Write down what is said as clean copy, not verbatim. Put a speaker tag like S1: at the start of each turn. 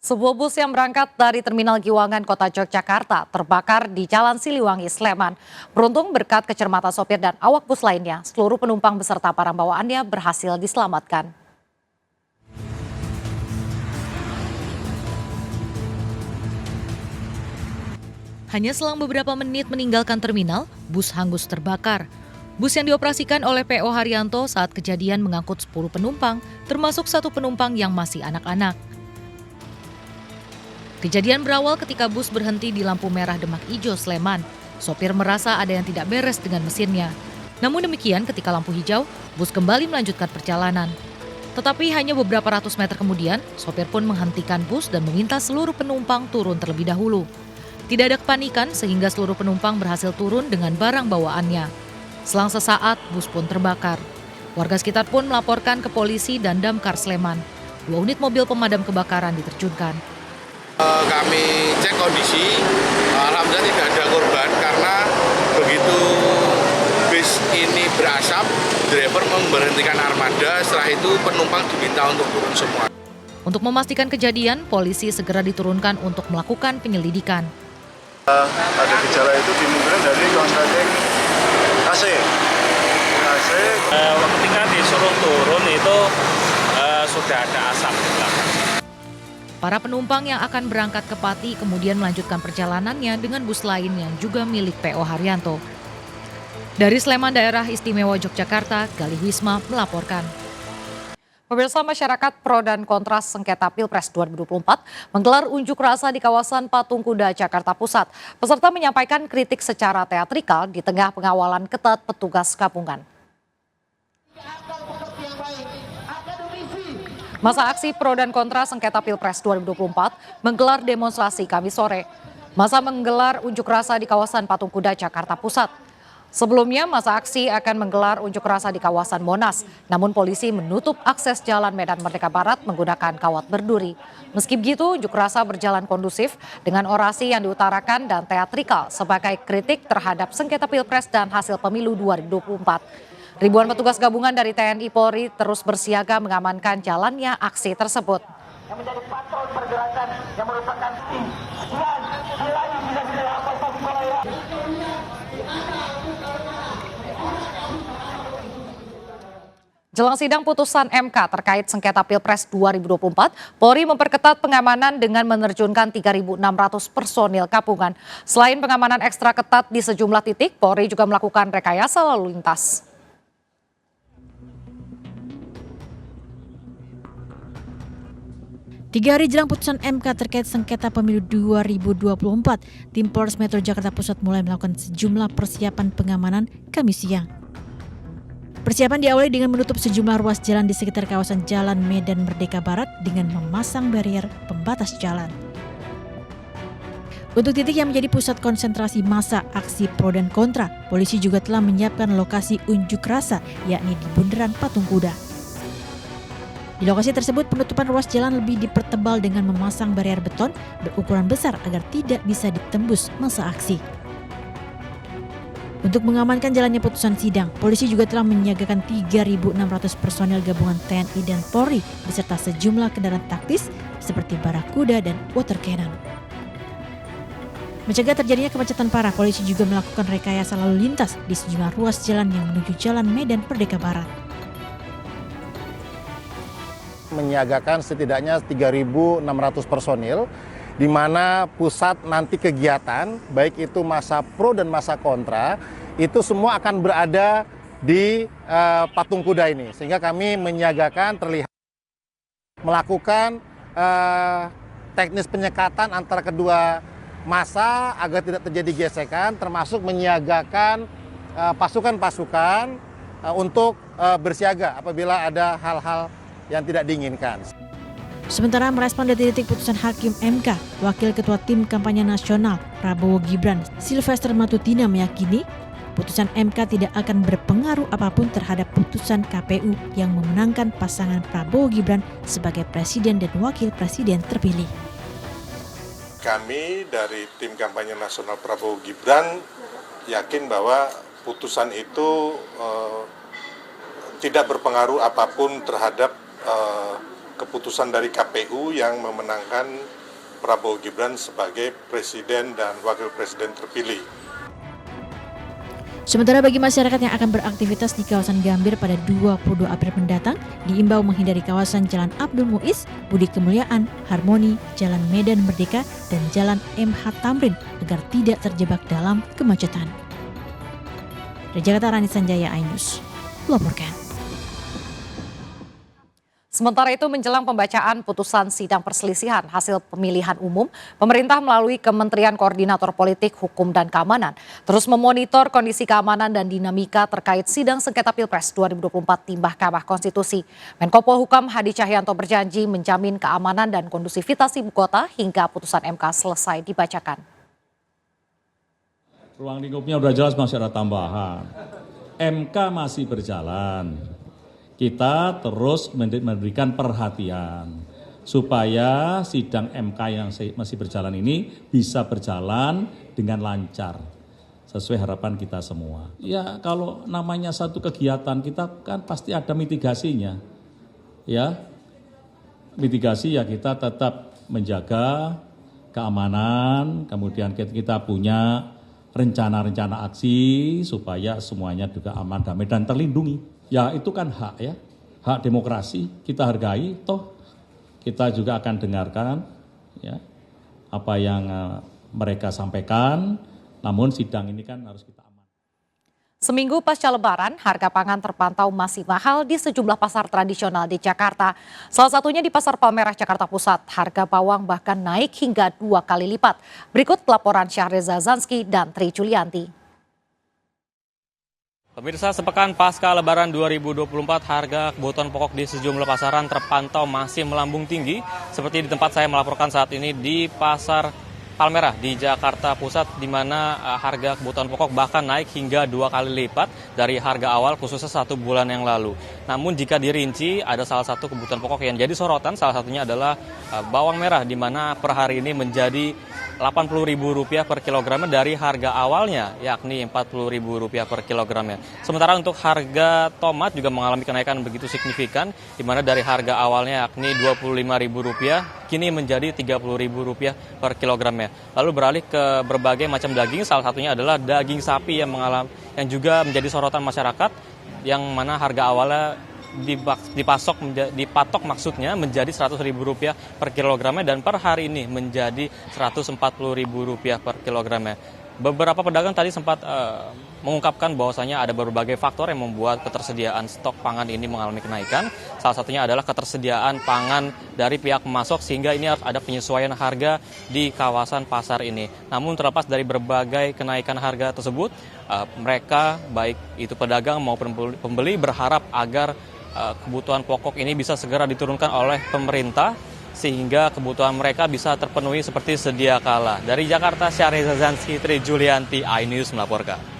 S1: Sebuah bus yang berangkat dari Terminal Giwangan, Kota Yogyakarta, terbakar di Jalan Siliwangi, Sleman. Beruntung berkat kecermatan sopir dan awak bus lainnya, seluruh penumpang beserta barang bawaannya berhasil diselamatkan. Hanya selang beberapa menit meninggalkan terminal, bus hangus terbakar. Bus yang dioperasikan oleh PO Haryanto saat kejadian mengangkut 10 penumpang, termasuk satu penumpang yang masih anak-anak. Kejadian berawal ketika bus berhenti di lampu merah Demak Ijo, Sleman. Sopir merasa ada yang tidak beres dengan mesinnya. Namun demikian ketika lampu hijau, bus kembali melanjutkan perjalanan. Tetapi hanya beberapa ratus meter kemudian, sopir pun menghentikan bus dan meminta seluruh penumpang turun terlebih dahulu. Tidak ada kepanikan sehingga seluruh penumpang berhasil turun dengan barang bawaannya. Selang sesaat, bus pun terbakar. Warga sekitar pun melaporkan ke polisi dan Damkar Sleman. 2 unit mobil pemadam kebakaran diterjunkan.
S2: Kami cek kondisi, alhamdulillah tidak ada korban karena begitu bis ini berasap, driver memberhentikan armada, setelah itu penumpang diminta untuk turun semua.
S1: Untuk memastikan kejadian, polisi segera diturunkan untuk melakukan penyelidikan.
S3: Ada gejala itu dimungkinkan dari konsleting AC.
S4: Ketika disuruh turun itu sudah ada asap di belakang.
S1: Para penumpang yang akan berangkat ke Pati kemudian melanjutkan perjalanannya dengan bus lain yang juga milik PO Haryanto. Dari Sleman, Daerah Istimewa Yogyakarta, Galih Wisma melaporkan. Pemirsa, masyarakat pro dan kontra sengketa Pilpres 2024 menggelar unjuk rasa di kawasan Patung Kuda, Jakarta Pusat. Peserta menyampaikan kritik secara teatrikal di tengah pengawalan ketat petugas gabungan. Masa aksi pro dan kontra sengketa Pilpres 2024 menggelar demonstrasi Kamis sore. Masa menggelar unjuk rasa di kawasan Patung Kuda, Jakarta Pusat. Sebelumnya, masa aksi akan menggelar unjuk rasa di kawasan Monas. Namun polisi menutup akses jalan Medan Merdeka Barat menggunakan kawat berduri. Meski begitu, unjuk rasa berjalan kondusif dengan orasi yang diutarakan dan teatrikal sebagai kritik terhadap sengketa Pilpres dan hasil pemilu 2024. Ribuan petugas gabungan dari TNI Polri terus bersiaga mengamankan jalannya aksi tersebut.
S5: Yang menjadi patron pergerakan yang merupakan tim
S1: Jelang sidang putusan MK terkait sengketa Pilpres 2024, Polri memperketat pengamanan dengan menerjunkan 3.600 personil gabungan. Selain pengamanan ekstra ketat di sejumlah titik, Polri juga melakukan rekayasa lalu lintas.
S6: Tiga hari jelang putusan MK terkait sengketa pemilu 2024, tim Polres Metro Jakarta Pusat mulai melakukan sejumlah persiapan pengamanan Kamis siang. Persiapan diawali dengan menutup sejumlah ruas jalan di sekitar kawasan Jalan Medan Merdeka Barat dengan memasang barier pembatas jalan. Untuk titik yang menjadi pusat konsentrasi massa aksi pro dan kontra, polisi juga telah menyiapkan lokasi unjuk rasa, yakni di Bundaran Patung Kuda. Di lokasi tersebut, penutupan ruas jalan lebih dipertebal dengan memasang barier beton berukuran besar agar tidak bisa ditembus massa aksi. Untuk mengamankan jalannya putusan sidang, polisi juga telah menyiagakan 3.600 personel gabungan TNI dan Polri beserta sejumlah kendaraan taktis seperti barakuda dan water cannon. Mencegah terjadinya kemacetan parah, polisi juga melakukan rekayasa lalu lintas di sejumlah ruas jalan yang menuju Jalan Medan Merdeka Barat.
S3: Menyiagakan setidaknya 3.600 personil, di mana pusat nanti kegiatan, baik itu masa pro dan masa kontra, itu semua akan berada di Patung Kuda ini. Sehingga kami menyiagakan terlihat melakukan teknis penyekatan antara kedua massa agar tidak terjadi gesekan, termasuk menyiagakan pasukan-pasukan untuk bersiaga apabila ada hal-hal yang tidak diinginkan.
S6: Sementara merespon detik-detik putusan Hakim MK, Wakil Ketua Tim Kampanye Nasional Prabowo Gibran, Sylvester Matutina meyakini putusan MK tidak akan berpengaruh apapun terhadap putusan KPU yang memenangkan pasangan Prabowo Gibran sebagai Presiden dan Wakil Presiden terpilih.
S7: Kami dari Tim Kampanye Nasional Prabowo Gibran yakin bahwa putusan itu tidak berpengaruh apapun terhadap keputusan dari KPU yang memenangkan Prabowo Gibran sebagai presiden dan wakil presiden terpilih.
S6: Sementara bagi masyarakat yang akan beraktivitas di kawasan Gambir pada 22 April mendatang, diimbau menghindari kawasan Jalan Abdul Muiz, Budi Kemuliaan, Harmoni, Jalan Medan Merdeka, dan Jalan MH Tamrin agar tidak terjebak dalam kemacetan. Dari Jakarta, Rani Sanjaya, iNews melaporkan.
S1: Sementara itu menjelang pembacaan putusan sidang perselisihan hasil pemilihan umum, pemerintah melalui Kementerian Koordinator Politik, Hukum dan Keamanan terus memonitor kondisi keamanan dan dinamika terkait sidang sengketa Pilpres 2024 di Mahkamah Konstitusi. Menko Polhukam Hadi Cahyanto berjanji menjamin keamanan dan kondusivitas ibu kota hingga putusan MK selesai dibacakan.
S8: Ruang lingkupnya udah jelas, masih ada tambahan. MK masih berjalan. Kita terus memberikan perhatian supaya sidang MK yang masih berjalan ini bisa berjalan dengan lancar sesuai harapan kita semua. Ya, kalau namanya satu kegiatan kita kan pasti ada mitigasinya. Ya. Mitigasi ya kita tetap menjaga keamanan, kemudian kita punya rencana-rencana aksi supaya semuanya juga aman, damai dan terlindungi. Ya itu kan hak ya, hak demokrasi kita hargai, toh kita juga akan dengarkan ya apa yang mereka sampaikan, namun sidang ini kan harus kita aman.
S1: Seminggu pasca Lebaran, harga pangan terpantau masih mahal di sejumlah pasar tradisional di Jakarta. Salah satunya di Pasar Palmerah, Jakarta Pusat. Harga bawang bahkan naik hingga 2 kali lipat. Berikut laporan Syahreza Zanski dan Tri Julianti.
S9: Pemirsa, sepekan pasca Lebaran 2024, harga kebutuhan pokok di sejumlah pasaran terpantau masih melambung tinggi. Seperti di tempat saya melaporkan saat ini di Pasar Palmerah di Jakarta Pusat, di mana harga kebutuhan pokok bahkan naik hingga 2 kali lipat dari harga awal khususnya 1 bulan yang lalu. Namun jika dirinci, ada salah satu kebutuhan pokok yang jadi sorotan, salah satunya adalah bawang merah, di mana per hari ini menjadi Rp80.000 per kilogramnya dari harga awalnya, yakni Rp40.000 per kilogramnya. Sementara untuk harga tomat juga mengalami kenaikan begitu signifikan, di mana dari harga awalnya yakni Rp25.000, kini menjadi Rp30.000 per kilogramnya. Lalu beralih ke berbagai macam daging, salah satunya adalah daging sapi yang juga menjadi sorotan masyarakat, yang mana harga awalnya dipatok maksudnya menjadi Rp100.000 per kilogramnya dan per hari ini menjadi Rp140.000 per kilogramnya. Beberapa pedagang tadi sempat mengungkapkan bahwasanya ada berbagai faktor yang membuat ketersediaan stok pangan ini mengalami kenaikan. Salah satunya adalah ketersediaan pangan dari pihak pemasok, sehingga ini harus ada penyesuaian harga di kawasan pasar ini. Namun terlepas dari berbagai kenaikan harga tersebut, mereka baik itu pedagang maupun pembeli berharap agar kebutuhan pokok ini bisa segera diturunkan oleh pemerintah sehingga kebutuhan mereka bisa terpenuhi seperti sedia kala. Dari Jakarta, Syahreza Zanski, Tri Julianti, iNews melaporkan.